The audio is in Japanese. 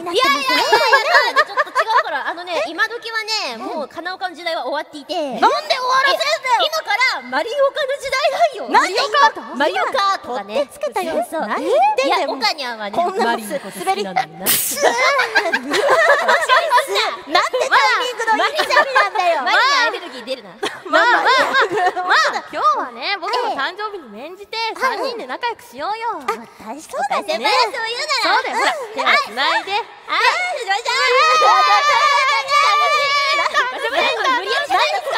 なってますね。ちょっと違うから、今時はね、もう金岡の時代は終わっていて。なんで終わらせんだよ。今からマリオカの時代なんよ。マリオカートマリオカートがね。つけたよ。そう。何言ってんだよ。オカニャンはね、こんなマリオのこと好きなんだな。なんてタイミングのいいチャリなんだよ。マリにアレルギー出るな。まあ今日はね、僕の誕生日に免じて3人で仲良くしようよ。確かに先輩がそう言うなら。そうだよ、ほら手をつないで。はい、じゃじゃーん。無理やりじゃないですか。